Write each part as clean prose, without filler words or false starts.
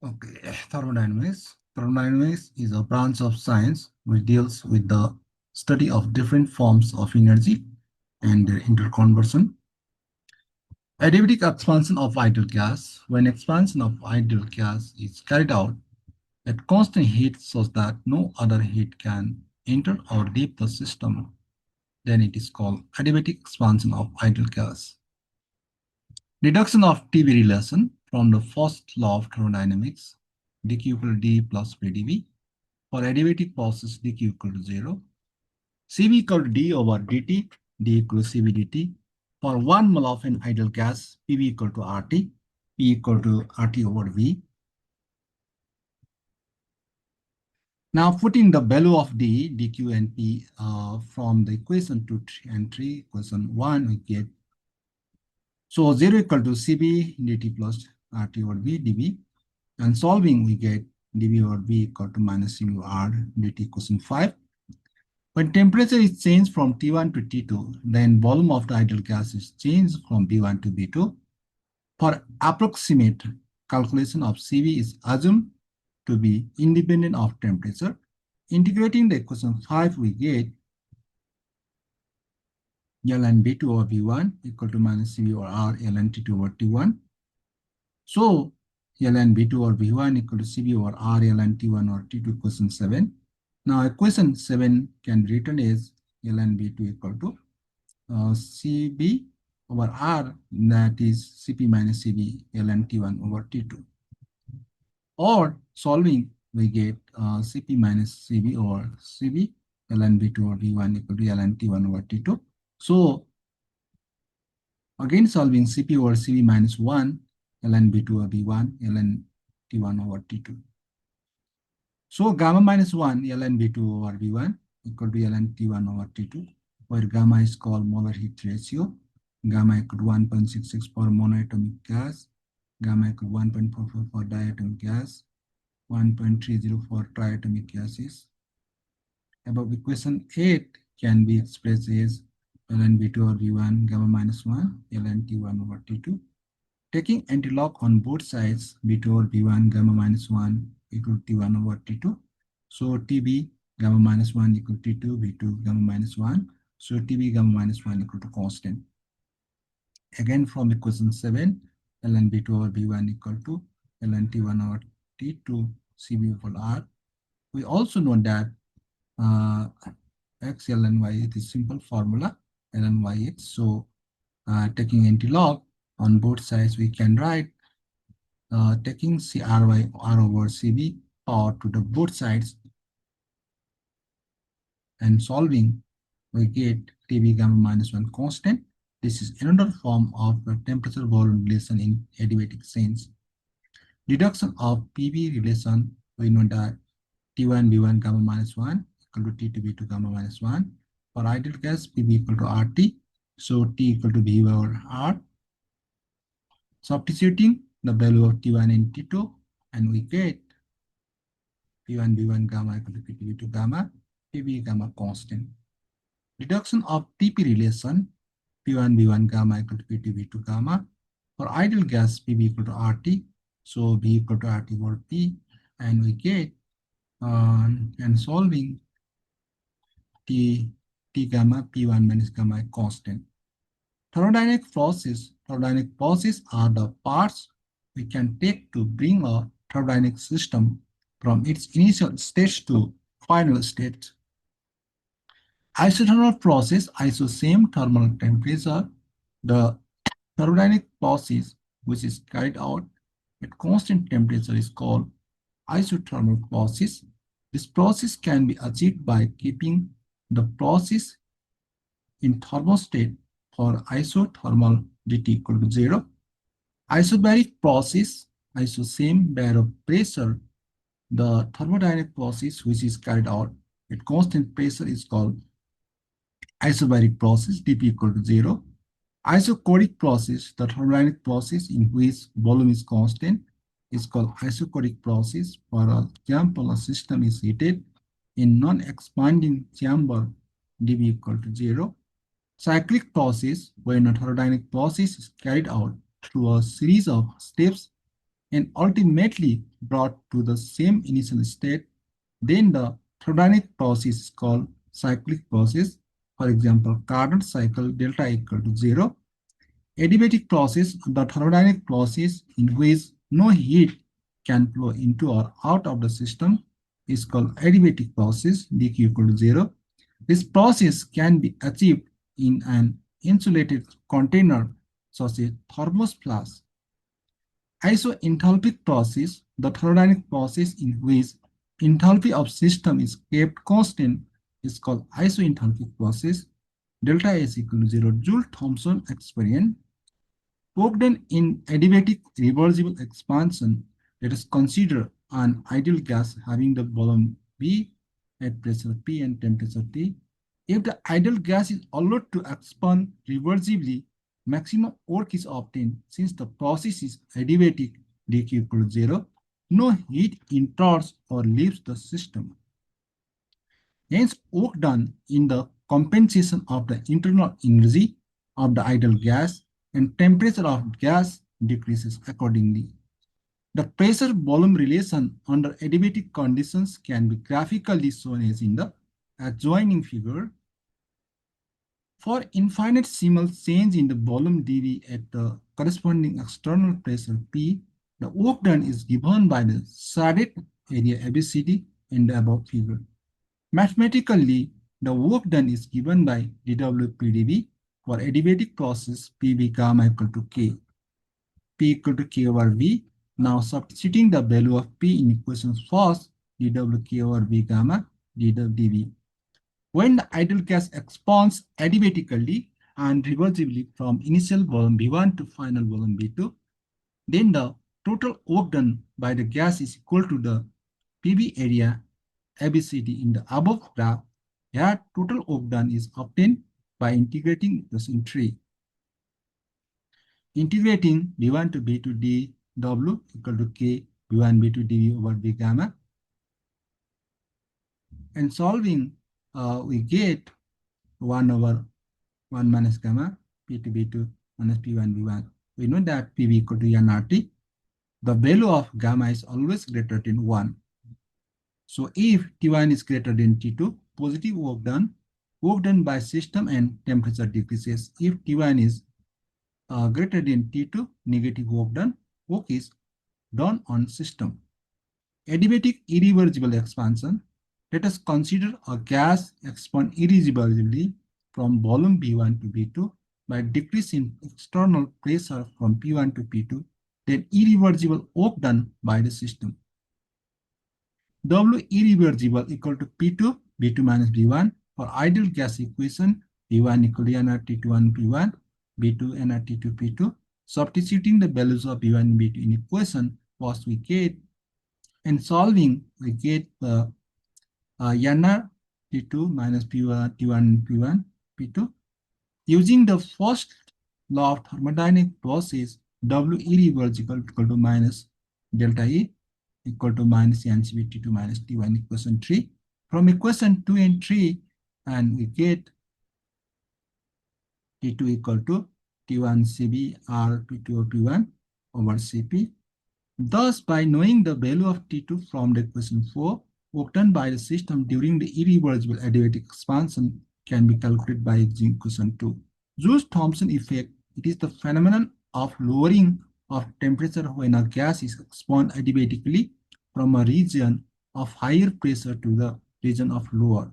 Okay, thermodynamics. Thermodynamics is a branch of science which deals with the study of different forms of energy and their interconversion. Adiabatic expansion of ideal gas. When expansion of ideal gas is carried out at constant heat such that no other heat can enter or leave the system, then it is called adiabatic expansion of ideal gas. Deduction of TB relation from the first law of thermodynamics, dq equal to d plus pdv. For adiabatic process, dq equal to 0. Cv equal to d over dt, d equal to Cv dt. For 1 mole of an ideal gas, Pv equal to RT, P equal to RT over V. Now putting the value of d, dq and P from the equation 2 and 3, equation 1, we get, so 0 equal to Cv dt plus RT over V dV. And solving, we get dV over V equal to minus Cv R dt equation 5. When temperature is changed from T1 to T2, then volume of the ideal gas is changed from B1 to B2. For approximate calculation of Cv is assumed to be independent of temperature. Integrating the equation 5, we get ln B2 over B1 equal to minus Cv over R ln T2 over T1. So ln B2 over B1 equal to Cv over R ln T1 or T2 equation 7. Now equation 7 can be written as ln B2 equal to Cb over R, that is Cp minus Cv ln T1 over T2. Or solving, we get Cp minus Cv over Cv ln B2 over B1 equal to ln T1 over T2. So again solving Cp over Cv minus 1 ln B2 over B1 ln T1 over T2. So gamma minus 1 ln B2 over B1 equal to ln T1 over T2, where gamma is called molar heat ratio. Gamma equal to 1.66 for monoatomic gas, gamma equal to 1.44 for diatomic gas, 1.30 for triatomic gases. Above equation 8 can be expressed as ln B2 over B1 gamma minus 1 ln T1 over T2. Taking antilog on both sides, B2 over B1 gamma minus 1 equal to T1 over T2. So TB gamma minus 1 equal to T2, B2 gamma minus 1. So TB gamma minus 1 equal to constant. Again from equation 7, ln B2 over B1 equal to ln T1 over T2 Cb equal R. We also know that x ln y is a simple formula ln yx. So taking antilog on both sides, we can write taking CRY R over CB power to the both sides and solving, we get TB gamma minus 1 constant. This is another form of the temperature volume relation in adiabatic sense. Deduction of PV relation, we know that T1 B1 gamma minus 1 equal to T2 B2 gamma minus 1. For ideal gas, PV equal to RT. So T equal to B over R. Substituting the value of T1 and T2, and we get P1 B1 gamma equal to P2 B2 gamma, PV gamma constant. Deduction of TP relation, P1 B1 gamma equal to P2 B2 gamma. For ideal gas, PV equal to RT, so B equal to RT over P, and we get and solving T gamma P1 minus gamma constant. Thermodynamic processes are the parts we can take to bring a thermodynamic system from its initial stage to final state. Isothermal process, iso same thermal temperature. The thermodynamic process which is carried out at constant temperature is called isothermal process. This process can be achieved by keeping the process in thermostat for isothermal dt equal to 0. Isobaric process, iso same baro pressure. The thermodynamic process which is carried out at constant pressure is called isobaric process, dP equal to 0. Isochoric process, the thermodynamic process in which volume is constant, is called isochoric process. For example, a system is heated in non-expanding chamber, dV equal to 0. Cyclic process, when a thermodynamic process is carried out through a series of steps and ultimately brought to the same initial state, then the thermodynamic process is called cyclic process. For example, Carnot cycle delta equal to 0. Adiabatic process, the thermodynamic process in which no heat can flow into or out of the system, is called adiabatic process, dq equal to 0. This process can be achieved in an insulated container such as thermos flask. Isoenthalpic process, the thermodynamic process in which enthalpy of system is kept constant, is called isoenthalpic process. Delta S equal to 0. Joule-Thomson experiment. Work done in adiabatic reversible expansion, let us consider an ideal gas having the volume V at pressure P and temperature T. If the ideal gas is allowed to expand reversibly, maximum work is obtained since the process is adiabatic dq equal to 0. No heat enters or leaves the system. Hence, work done in the compensation of the internal energy of the ideal gas and temperature of gas decreases accordingly. The pressure-volume relation under adiabatic conditions can be graphically shown as in the adjoining figure. For infinitesimal change in the volume dV at the corresponding external pressure P, the work done is given by the shaded area ABCD in the above figure. Mathematically, the work done is given by dW/PdV for adiabatic process PV gamma equal to K. P equal to K over V. Now substituting the value of P in equation first, dW K over V gamma dW. When the ideal gas expands adiabatically and reversibly from initial volume V1 to final volume V2, then the total work done by the gas is equal to the PV area ABCD in the above graph. Here, total work done is obtained by integrating equation 3. Integrating V1 to V2 dW equal to K V1 V2 dV over V gamma. And solving, we get 1 over 1 minus gamma P2 V2 minus P1 V1. We know that PV equal to nRT. The value of gamma is always greater than 1. So if T1 is greater than T2, positive work done by system and temperature decreases. If T1 is greater than T2, negative work is done on system. Adiabatic irreversible expansion. Let us consider a gas expand irreversibly from volume V1 to V2 by decreasing external pressure from P1 to P2, then irreversible work done by the system. W irreversible equal to P2, V2 minus V1. For ideal gas equation, V1 equal to nRT1 P1, V2 nRT2 P2. Substituting the values of V1 and V2 in equation, first we get, and solving, we get the nRT2 minus P1, T1 P1, P2. Using the first law of thermodynamic process, W irreversible equal to minus delta E equal to minus NCV T2 minus T1 equation 3. From equation 2 and 3, and we get T2 equal to T1 CB R P2 P1 over CP. Thus, by knowing the value of T2 from the equation 4, work done by the system during the irreversible adiabatic expansion can be calculated by using equation 2. Joule-Thomson effect, it is the phenomenon of lowering of temperature when a gas is expanded adiabatically from a region of higher pressure to the region of lower.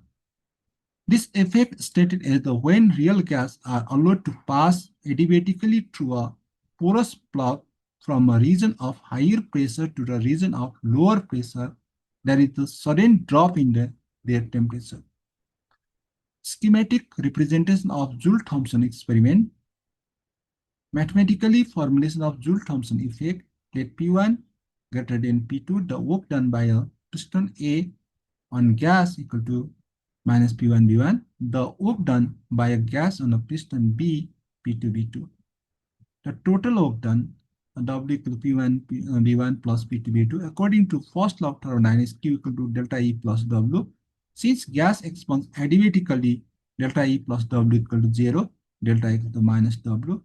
This effect stated as the when real gas are allowed to pass adiabatically through a porous plug from a region of higher pressure to the region of lower pressure, there is a sudden drop in their temperature. Schematic representation of Joule-Thomson experiment. Mathematically, formulation of Joule-Thomson effect, let P1 greater than P2, the work done by a piston A on gas equal to minus P1 V1, the work done by a gas on a piston B, P2 V2. The total work done, W equal to P1 V1 plus P2 V2, according to first law of thermodynamics, Q equal to delta E plus W. Since gas expands adiabatically, delta E plus W equal to 0, delta equal to minus W.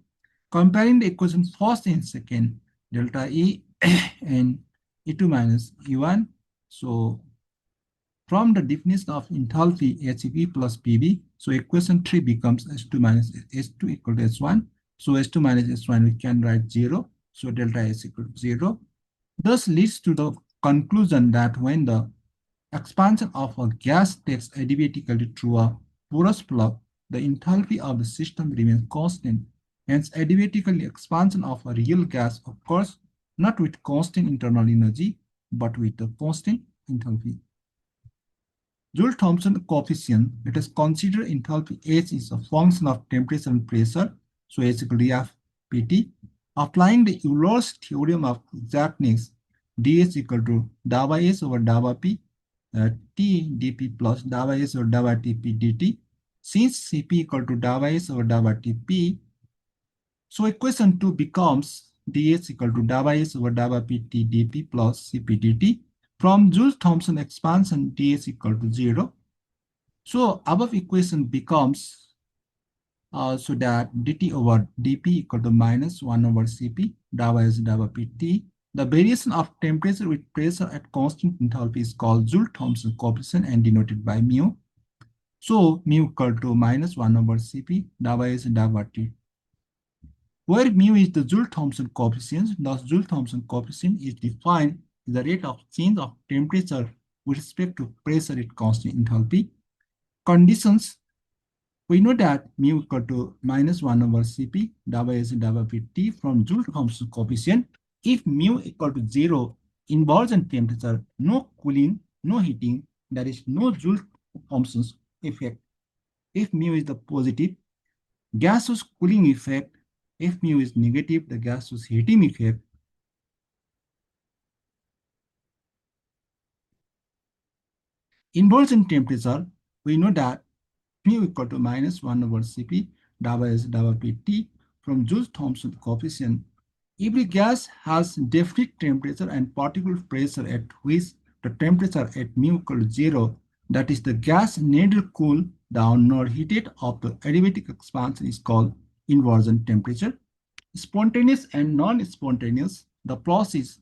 Comparing the equation first and second, delta E and E2 minus E1. So from the definition of enthalpy HEP plus PV, so equation 3 becomes S2 minus S2 equal to S1. So S2 minus S1 we can write 0. So delta S equal to 0. Thus leads to the conclusion that when the expansion of a gas takes adiabatically through a porous plug, the enthalpy of the system remains constant. Hence, adiabatically expansion of a real gas occurs not with constant internal energy, but with a constant enthalpy. Joule-Thomson coefficient, let us consider enthalpy H is a function of temperature and pressure, so H equal to dF Pt. Applying the Euler's theorem of exactness, dH equal to dA by S over dA by P, T dP plus dA by S over dA by Tp dt. Since Cp equal to dA by S over dA by Tp, so equation 2 becomes dH equal to dA by S over dA by Pt dP plus Cp dt. From Joule-Thomson expansion, dH equal to 0. So above equation becomes so that dt over dP equal to minus 1 over Cp, dA by S dA by Pt. The variation of temperature with pressure at constant enthalpy is called Joule-Thomson coefficient and denoted by mu. So mu equal to minus 1 over Cp, dA by S dA by T. Where mu is the Joule-Thomson coefficient, thus Joule-Thomson coefficient is defined as the rate of change of temperature with respect to pressure at constant enthalpy. Conditions, we know that mu equal to minus 1 over Cp, dA by S dA by Pt from Joule-Thomson coefficient. If mu equal to 0, inversion temperature, no cooling, no heating, there is no Joule-Thomson effect. If mu is the positive, gaseous cooling effect. If mu is negative, the gaseous heating effect. Inversion temperature, we know that mu equal to minus 1 over Cp, dA by S dA by Pt from Joule-Thomson coefficient. Every gas has definite temperature and particular pressure at which the temperature at mu equal to 0, that is the gas neither cooled down nor heated of the adiabatic expansion is called inversion temperature. Spontaneous and non-spontaneous, the process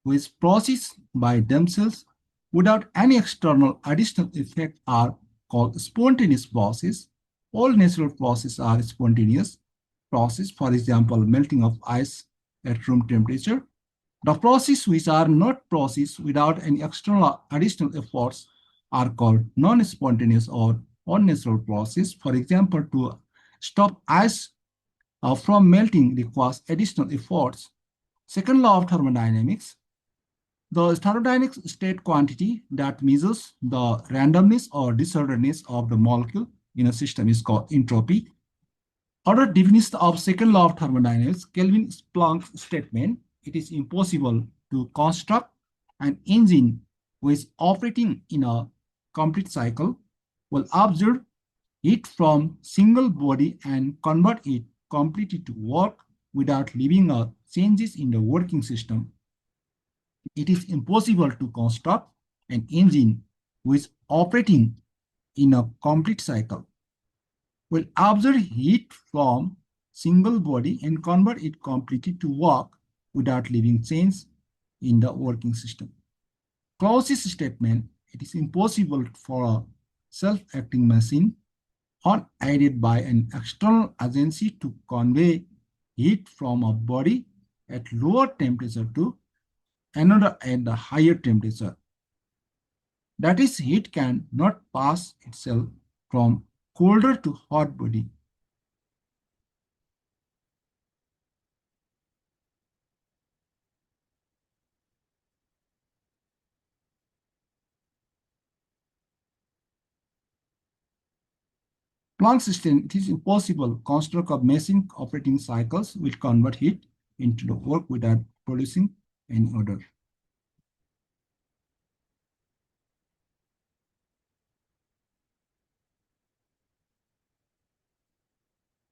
which process by themselves without any external additional effect are called spontaneous process. All natural processes are spontaneous process, for example, melting of ice at room temperature. The processes which are not processed without any external additional efforts are called non-spontaneous or unnatural process. For example, to stop ice from melting requires additional efforts. Second law of thermodynamics, the thermodynamic state quantity that measures the randomness or disorderliness of the molecule in a system is called entropy. Other definition of second law of thermodynamics, Kelvin-Planck's statement, it is impossible to construct an engine which operating in a complete cycle will absorb heat from single body and convert it completely to work without leaving a changes in the working system. It is impossible to construct an engine which operating in a complete cycle will absorb heat from single body and convert it completely to work without leaving change in the working system. Clausius' statement, it is impossible for a self-acting machine unaided by an external agency to convey heat from a body at lower temperature to another at the higher temperature. That is, heat can not pass itself from colder to hot body. Planck's system, it is impossible construct of machine operating cycles which convert heat into the work without producing any odor.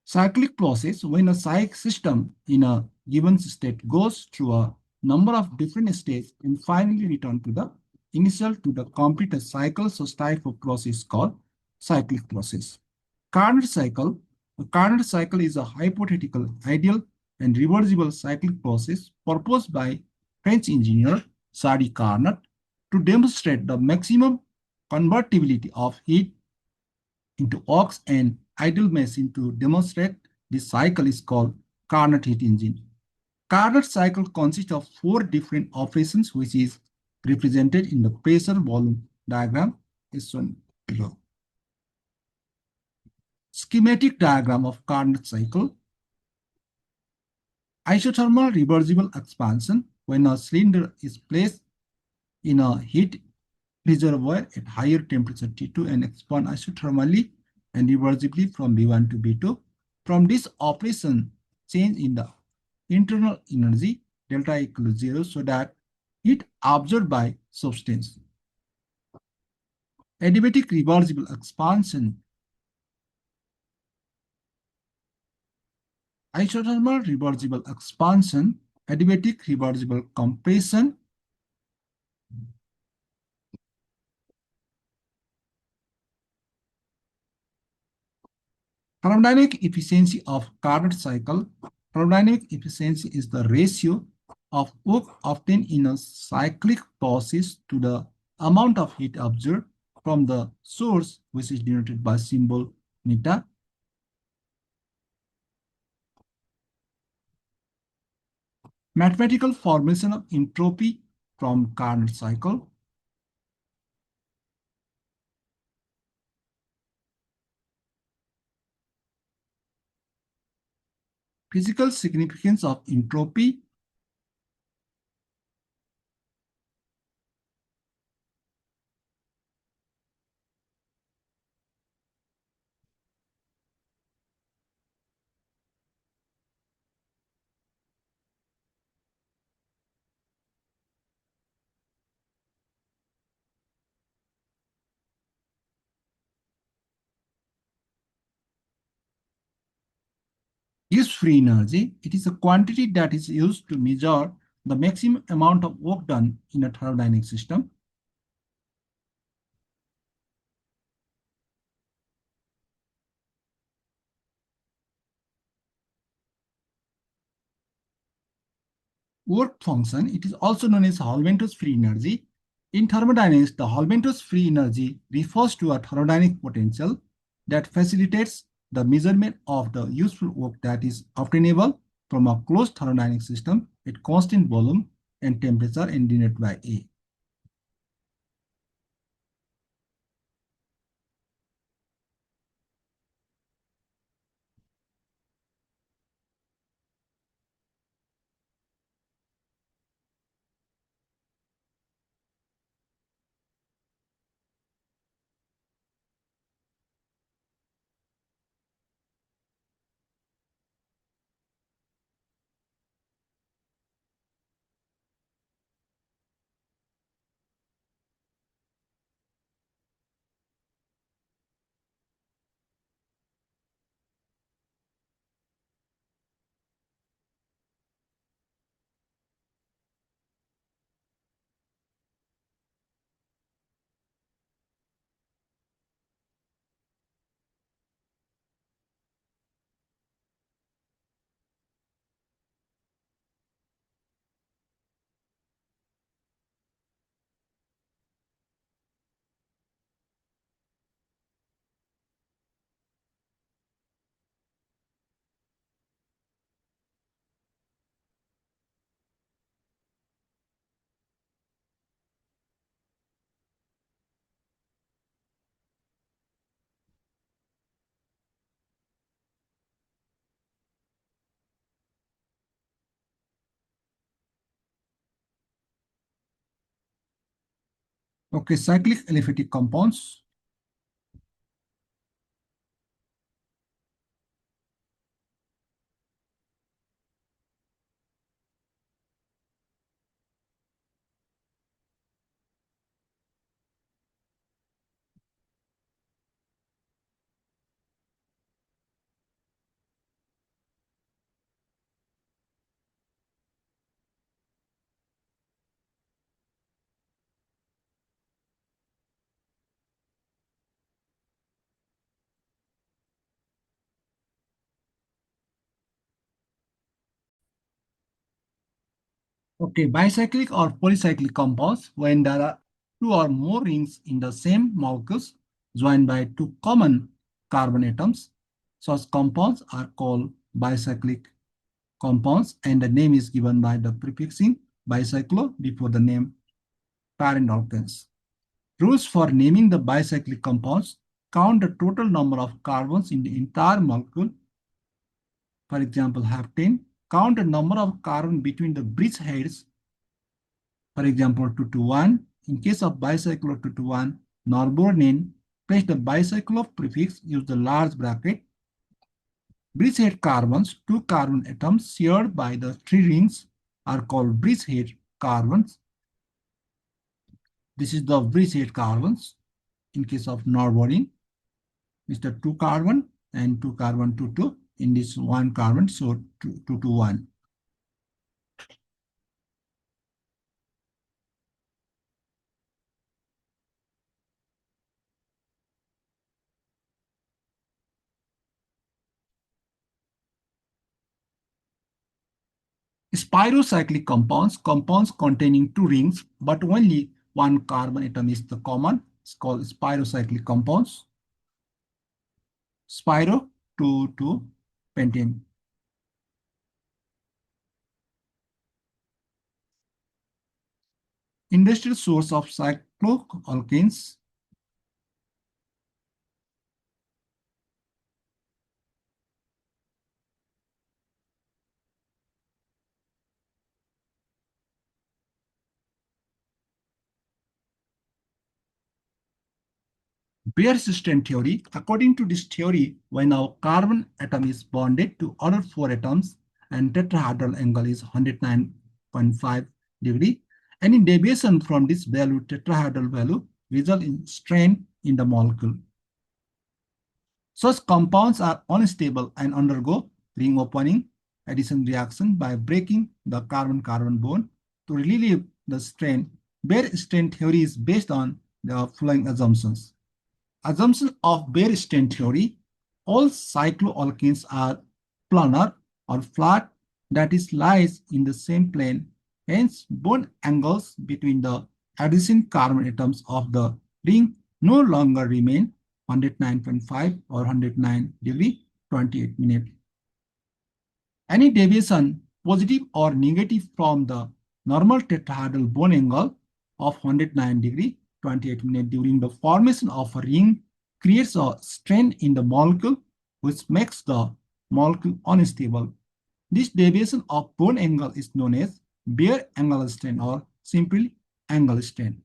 Cyclic process, when a cyclic system in a given state goes through a number of different states and finally return to the initial to the complete cycle, so type of process called cyclic process. Carnot cycle. A Carnot cycle is a hypothetical, ideal, and reversible cyclic process proposed by French engineer Sadi Carnot to demonstrate the maximum convertibility of heat into works and idle machine. To demonstrate this cycle is called Carnot heat engine. Carnot cycle consists of four different operations, which is represented in the pressure volume diagram is shown below. Schematic diagram of Carnot cycle. Isothermal reversible expansion. When a cylinder is placed in a heat reservoir at higher temperature T2 and expand isothermally and reversibly from V1 to V2. From this operation, change in the internal energy delta equals 0, so that heat absorbed by substance. Adiabatic reversible expansion. Isothermal reversible expansion, adiabatic reversible compression, thermodynamic efficiency of Carnot cycle. Thermodynamic efficiency is the ratio of work obtained in a cyclic process to the amount of heat absorbed from the source, which is denoted by symbol meta. Mathematical formation of entropy from Carnot cycle. Physical significance of entropy. Use free energy. It is a quantity that is used to measure the maximum amount of work done in a thermodynamic system. Work function, it is also known as Hall-Ventos free energy. In thermodynamics, the Hall-Ventos free energy refers to a thermodynamic potential that facilitates the measurement of the useful work that is obtainable from a closed thermodynamic system at constant volume and temperature and denoted by A. Okay, cyclic aliphatic compounds. Okay, bicyclic or polycyclic compounds, when there are two or more rings in the same molecules joined by two common carbon atoms, such compounds are called bicyclic compounds, and the name is given by the prefixing bicyclo before the name parent alkanes. Rules for naming the bicyclic compounds: count the total number of carbons in the entire molecule. For example, heptane. Count the number of carbon between the bridge heads. For example, 221. In case of bicyclo 221, norbornene, place the bicyclo prefix, use the large bracket. Bridgehead carbons, two carbon atoms shared by the three rings, are called bridgehead carbons. This is the bridgehead carbons. In case of norbornene, is the two carbon and two carbon 2 in this one carbon, so 2 to 1. Spirocyclic compounds, compounds containing two rings, but only one carbon atom is the common. It's called spirocyclic compounds. Spiro to pentane. Industrial source of cycloalkanes. Beer-Stein theory. According to this theory, when our carbon atom is bonded to other four atoms and tetrahedral angle is 109.5 degree, any deviation from this value, tetrahedral value, result in strain in the molecule. Such compounds are unstable and undergo ring opening addition reaction by breaking the carbon-carbon bond to relieve the strain. Beer-Stein theory is based on the following assumptions. Assumption of Beer-Stein theory: all cycloalkanes are planar or flat, that is, lies in the same plane. Hence, bond angles between the adjacent carbon atoms of the ring no longer remain 109.5 or 109 degree 28 minutes. Any deviation, positive or negative, from the normal tetrahedral bond angle of 109 degree 28 minutes during the formation of a ring creates a strain in the molecule, which makes the molecule unstable. This deviation of bond angle is known as Beer angle strain or simply angle strain.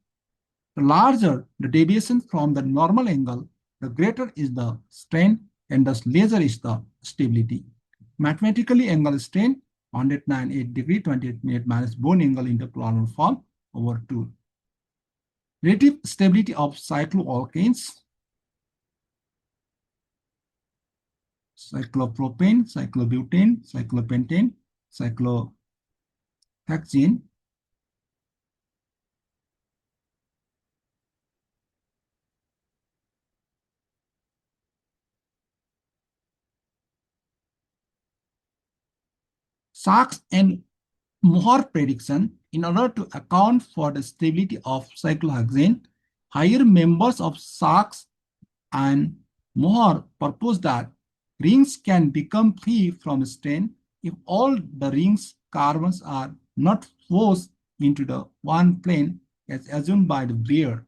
The larger the deviation from the normal angle, the greater is the strain and thus lesser is the stability. Mathematically, angle strain 109.8 degree 28 minutes minus bond angle in the planar form over 2. Relative stability of cycloalkanes: cyclopropane, cyclobutane, cyclopentane, cyclohexane. Sachs and Mohr prediction: in order to account for the stability of cyclohexane, higher members of Sachs and Mohr proposed that rings can become free from strain if all the rings carbons are not forced into the one plane as assumed by the Beer.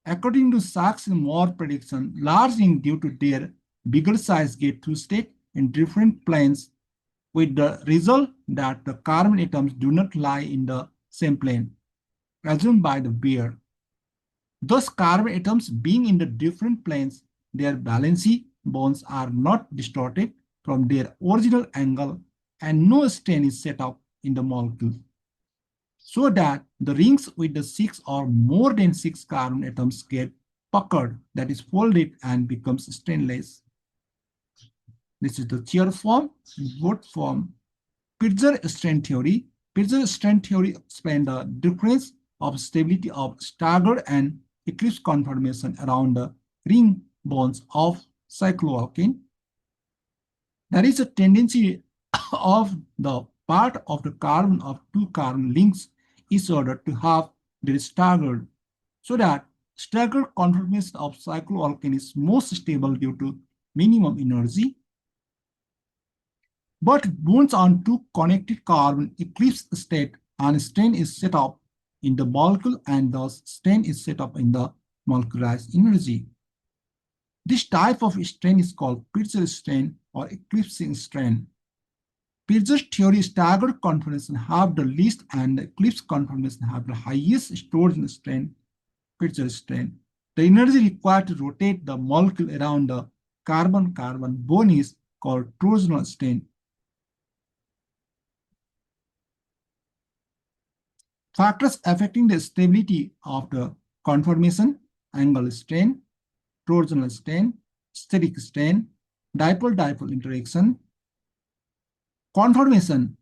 According to Sachs and Mohr prediction, large rings due to their bigger size get twisted in different planes, with the result that the carbon atoms do not lie in the same plane, assumed by the Beer. Thus, carbon atoms being in the different planes, their valency bonds are not distorted from their original angle, and no strain is set up in the molecule, so that the rings with the 6 or more than 6 carbon atoms get puckered, that is folded, and becomes strainless. This is the chair form, wood form. Pitzer-Stein theory. Pitzer-Stein theory explains the difference of stability of staggered and eclipse conformation around the ring bonds of cycloalkane. There is a tendency of the part of the carbon of two carbon links is ordered to have their staggered, so that staggered conformation of cycloalkane is most stable due to minimum energy. But bonds on two connected carbon eclipse state and strain is set up in the molecule and thus strain is set up in the molecularized energy. This type of strain is called Pirzur strain or eclipsing strain. Pirzur's theory staggered conformation have the least and the eclipse conformation have the highest stored strain, Pirzur strain. The energy required to rotate the molecule around the carbon-carbon bond is called torsional strain. Factors affecting the stability of the conformation: angle strain, torsional strain, steric strain, dipole-dipole interaction. Conformation: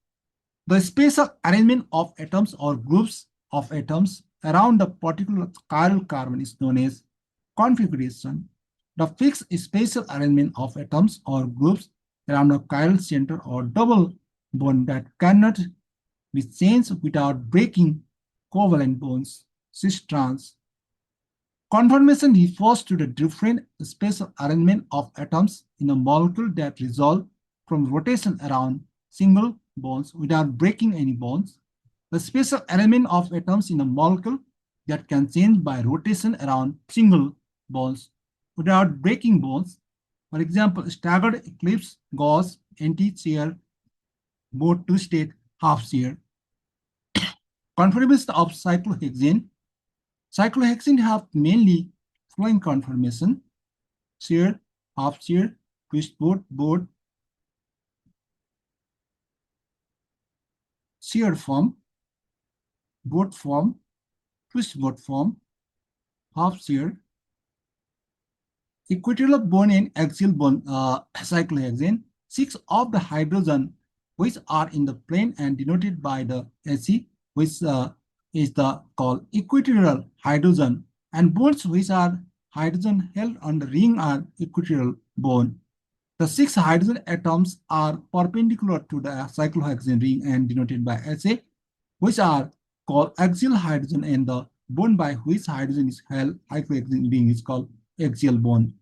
the spatial arrangement of atoms or groups of atoms around a particular chiral carbon is known as configuration. The fixed spatial arrangement of atoms or groups around a chiral center or double bond that cannot be changed without breaking covalent bonds, cis-trans. Conformation refers to the different spatial arrangement of atoms in a molecule that result from rotation around single bonds without breaking any bonds. The spatial arrangement of atoms in a molecule that can change by rotation around single bonds without breaking bonds. For example, staggered eclipse, gauge, anti-shear, both two-state, half-shear. Conformation of cyclohexane. Cyclohexane have mainly flowing conformation: shear, half-shear, twist board, shear form, board form, twist board form, half-shear, equatorial bond and axial bond cyclohexane. 6 of the hydrogen which are in the plane and denoted by the Ac, which is the called equatorial hydrogen, and bonds which are hydrogen held on the ring are equatorial bond. The 6 hydrogen atoms are perpendicular to the cyclohexane ring and denoted by Ha, which are called axial hydrogen, and the bond by which hydrogen is held, cyclohexane ring, is called axial bond.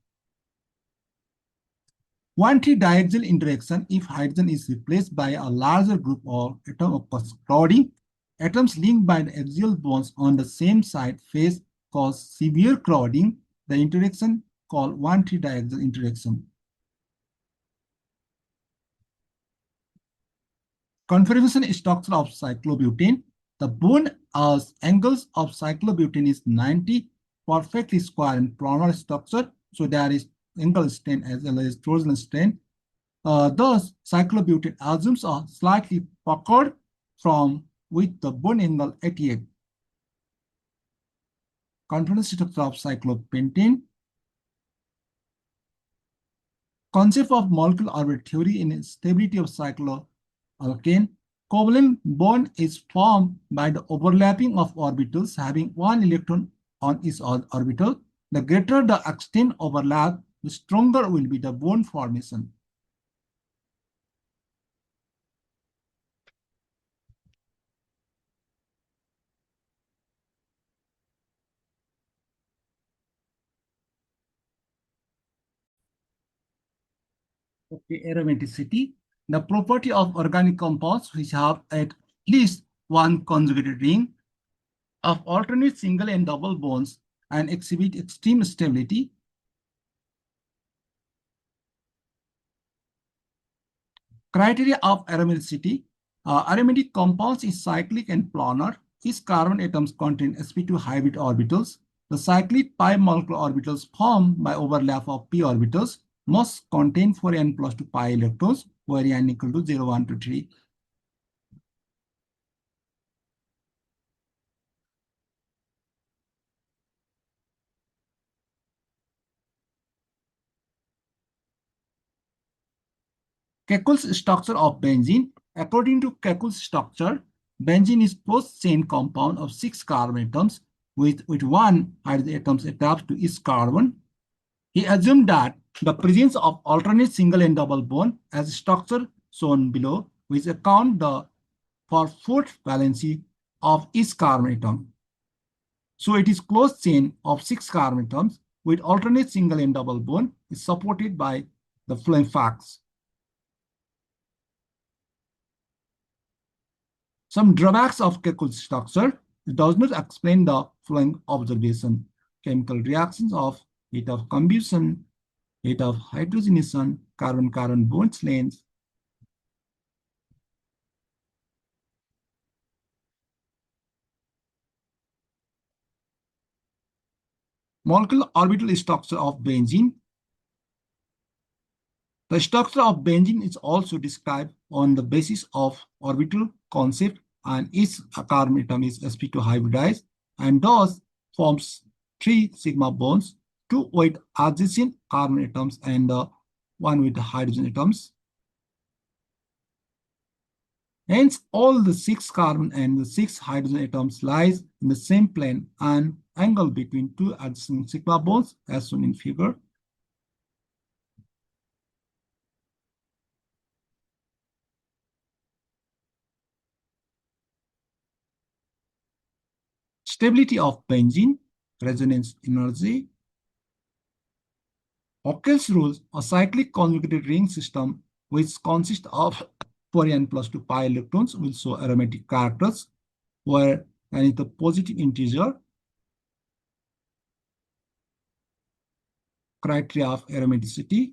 1,3 diaxial interaction: if hydrogen is replaced by a larger group of atom of crowding, atoms linked by the axial bonds on the same side face cause severe crowding. The interaction called 1,3 diaxial interaction. Conformation structure of cyclobutane. The bond angles of cyclobutane is 90, perfectly square and planar structure. So there is angle strain as well as torsional strain. Thus, cyclobutane assumes a slightly puckered from with the bond angle 88. Conformation structure of cyclopentane. Concept of molecular orbit theory in stability of cycloalkane. Covalent bond is formed by the overlapping of orbitals having one electron on each orbital. The greater the extent overlap, the stronger will be the bond formation. Okay, aromaticity. The property of organic compounds which have at least one conjugated ring of alternate single and double bonds and exhibit extreme stability. Criteria of aromaticity. Aromatic compounds is cyclic and planar. Each carbon atoms contain sp2 hybrid orbitals. The cyclic pi molecular orbitals formed by overlap of p orbitals must contain 4n plus 2 pi electrons, where n equal to 0, 1, 2, 3. Kekul's structure of benzene. According to Kekul's structure, benzene is post-chain compound of 6 carbon atoms with 1 hydrogen atoms attached to each carbon. He assumed that the presence of alternate single and double bond as structure shown below, which account the for fourth valency of each carbon atom. So it is closed chain of 6 carbon atoms with alternate single and double bond is supported by the flame facts. Some drawbacks of Kekulé structure. It does not explain the following observation. Chemical reactions of heat of combustion, heat of hydrogenation, carbon-carbon bonds length, molecular orbital structure of benzene. The structure of benzene is also described on the basis of orbital concept, and each carbon atom is sp2 hybridized and thus forms 3 sigma bonds, 2 with adjacent carbon atoms and 1 with hydrogen atoms. Hence, all the 6 carbon and the 6 hydrogen atoms lies in the same plane and angle between 2 adjacent sigma bonds as shown in figure. Stability of benzene, resonance energy. Ockel's rules, a cyclic conjugated ring system which consists of 4n plus 2 pi electrons will show aromatic characters where n is the positive integer. Criteria of aromaticity.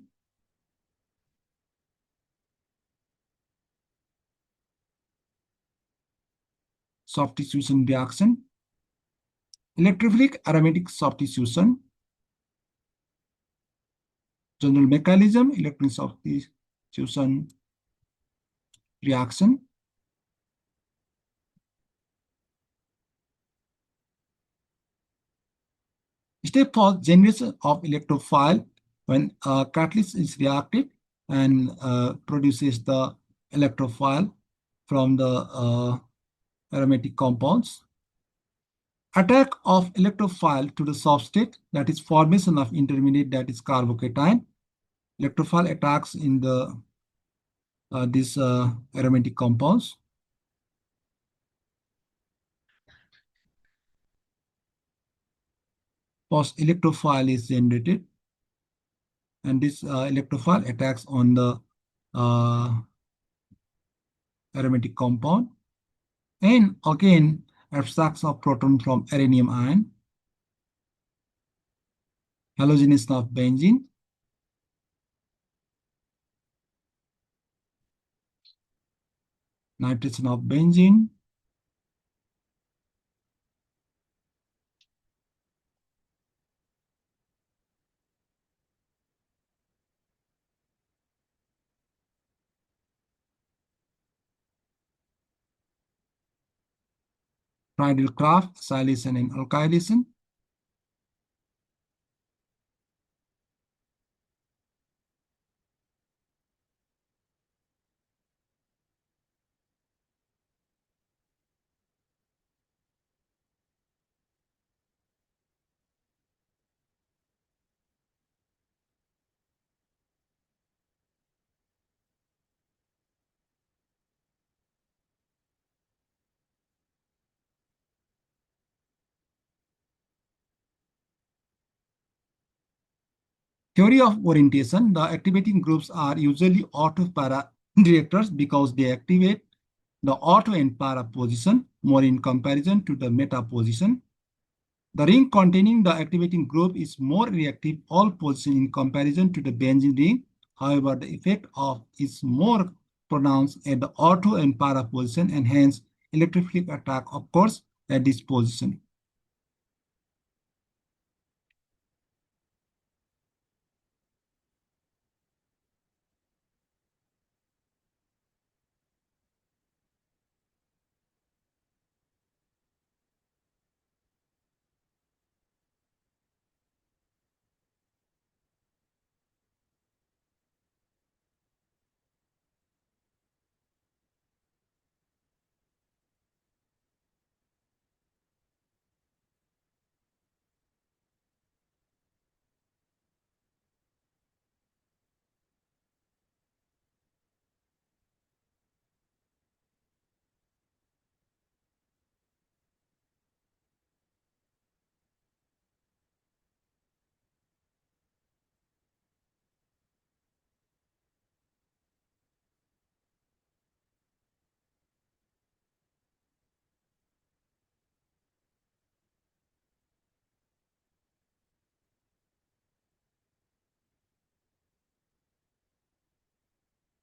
Substitution reaction. Electrophilic aromatic substitution. General mechanism, electron substitution reaction. Step for generation of electrophile when a catalyst is reacted and produces the electrophile from the aromatic compounds. Attack of electrophile to the substrate, that is formation of intermediate, that is carbocation. Electrophile attacks in the these aromatic compounds. First electrophile is generated, and this electrophile attacks on the aromatic compound, and again abstracts of proton from uranium ion, halogenation of benzene, nitration of benzene, Friedel-Crafts, acylation and alkylation. Theory of orientation. The activating groups are usually auto-para directors because they activate the auto and para position more in comparison to the meta position. The ring containing the activating group is more reactive all position in comparison to the benzene ring. However, the effect of is more pronounced at the auto and para position, and hence electrophilic attack occurs at this position.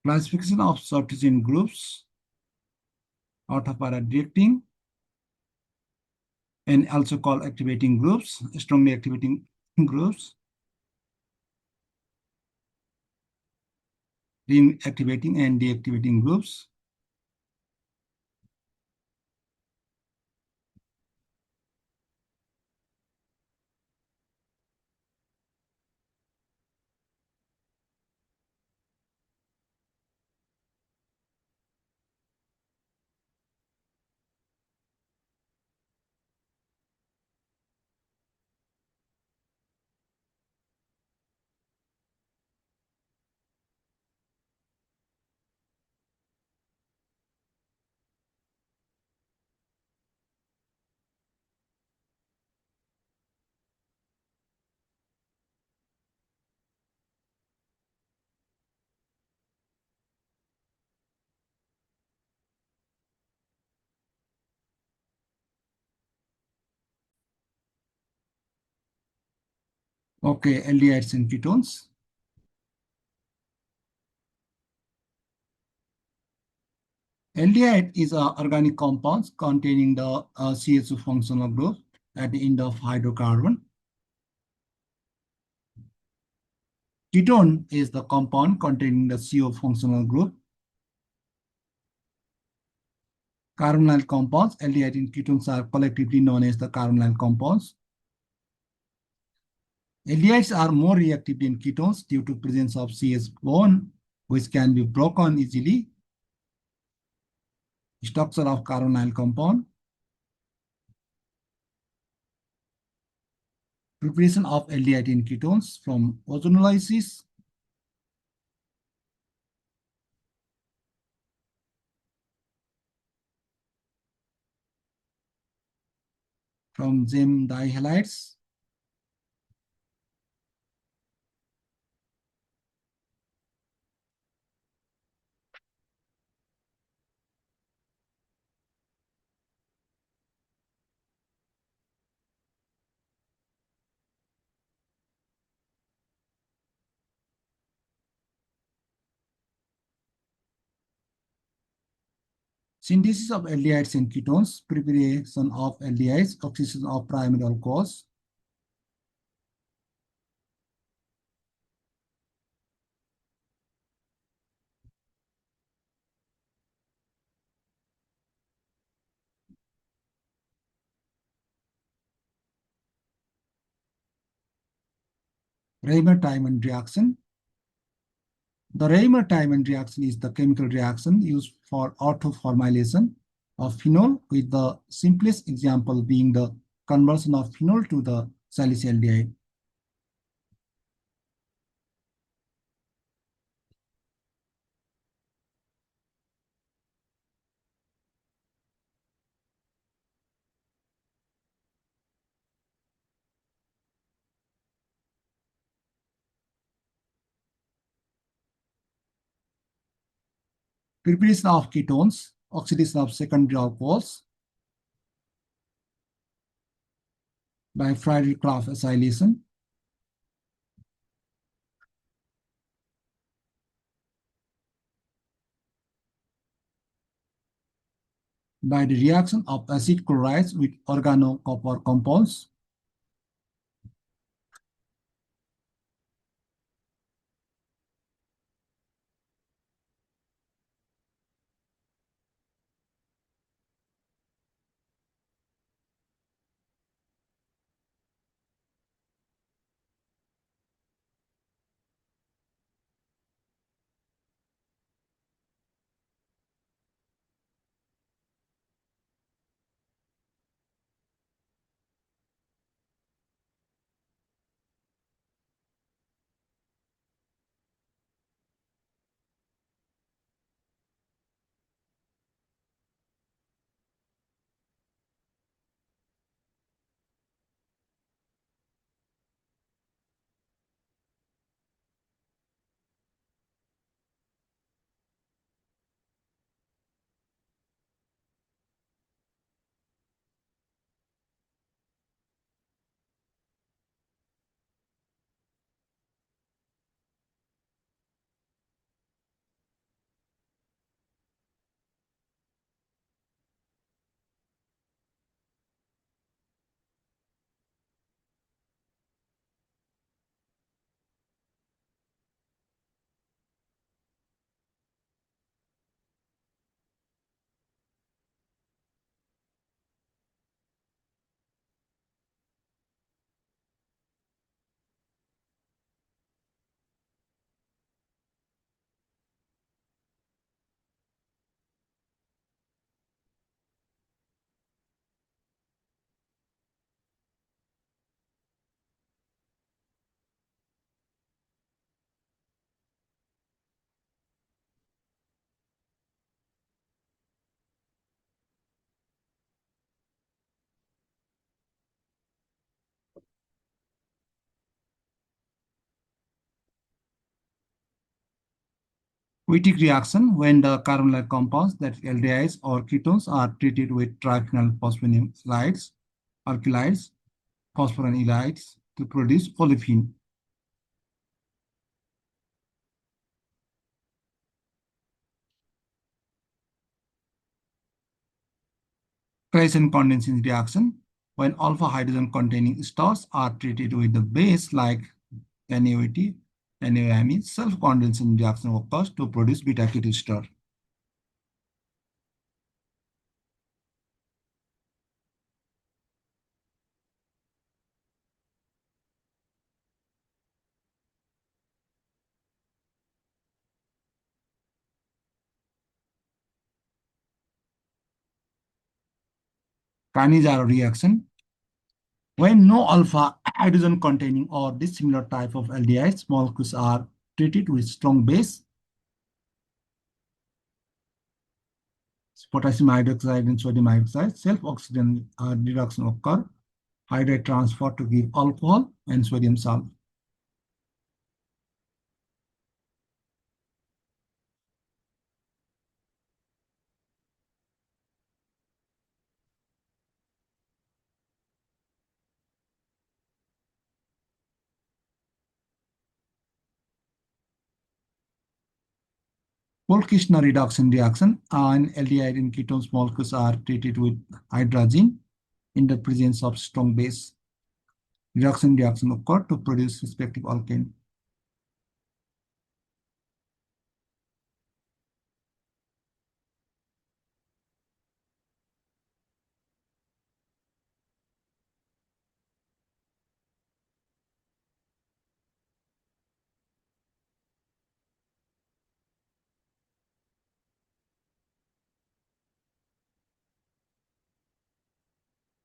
Classification of substituent groups, autopara-directing, and also called activating groups, strongly activating groups, reactivating and deactivating groups. Okay, aldehydes and ketones. Aldehyde is an organic compound containing the CH2 functional group at the end of hydrocarbon. Ketone is the compound containing the CO functional group. Carbonyl compounds, aldehyde and ketones, are collectively known as the carbonyl compounds. Aldehydes are more reactive than ketones due to presence of CH bond, which can be broken easily. Structure of carbonyl compound. Preparation of aldehyde and ketones from ozonolysis. From gem dihalides. Synthesis of aldehydes and ketones, preparation of aldehydes, oxidation of primary alcohols. Reimer-Tiemann reaction. The Reimer-Tiemann reaction is the chemical reaction used for autoformylation of phenol, with the simplest example being the conversion of phenol to the salicylaldehyde. Preparation of ketones, oxidation of secondary alcohols by Friedrich-Krafft acylation. By the reaction of acid chlorides with organocopper compounds. Wittig reaction when the carbonyl compounds that aldehydes or ketones are treated with triphenyl phosphonamylides, alkylides, phosphoranylides to produce olefin. Claisen condensation reaction when alpha hydrogen containing stars are treated with the base like NaOH, NaOMe, self-condensation reaction occurs to produce beta keto ester. Kinase arrow reaction when no alpha hydrogen containing or dissimilar type of aldehydes molecules are treated with strong base, potassium hydroxide and sodium hydroxide, self-oxygen reduction occur, hydride transfer to give alcohol and sodium salt. Paul-Kirshner reduction reaction and aldehyde and ketones molecules are treated with hydrazine in the presence of strong base. Reduction occur to produce respective alkane.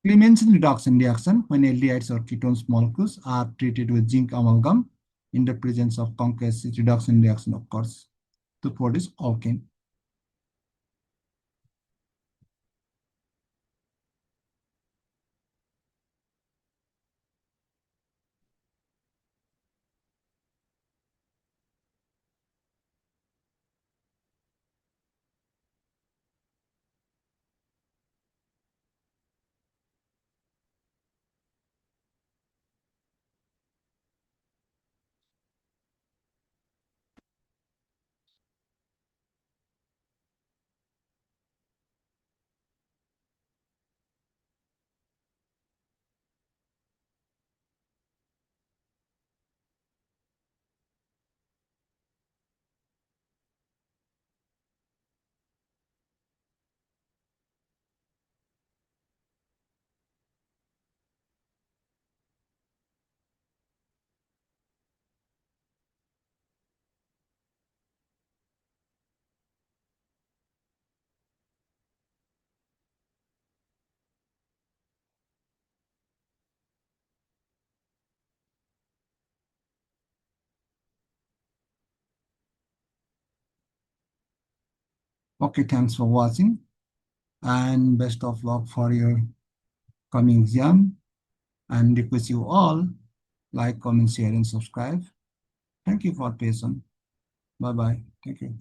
Clemmensen reduction reaction when aldehydes or ketones molecules are treated with zinc amalgam in the presence of conc acid reduction reaction occurs to produce alkane. Okay, thanks for watching and best of luck for your coming exam, and request you all like, comment, share, and subscribe. Thank you for patience. Bye bye. Thank you.